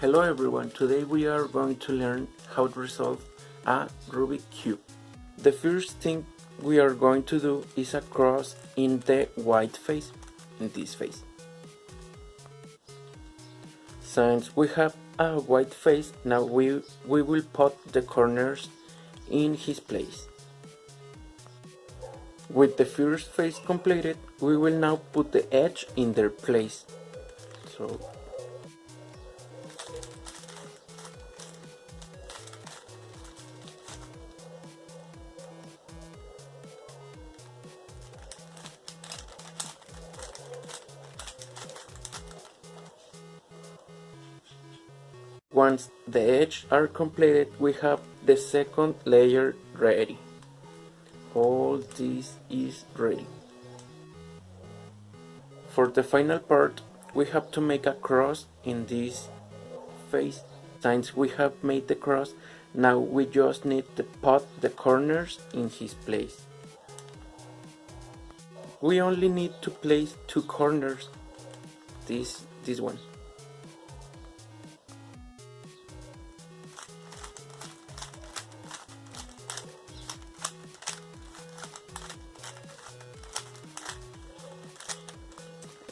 Hello everyone, today we are going to learn how to resolve a Rubik cube. The first thing we are going to do is a cross in the white face, in this face. Since we have a white face, now we will put the corners in his place. With the first face completed, we will now put the edge in their place. Once the edges are completed, we have the second layer ready. All this is ready. For the final part, we have to make a cross in this face. Since we have made the cross, now we just need to put the corners in his place. We only need to place two corners, this one.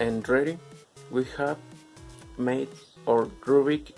And ready, we have made our Rubik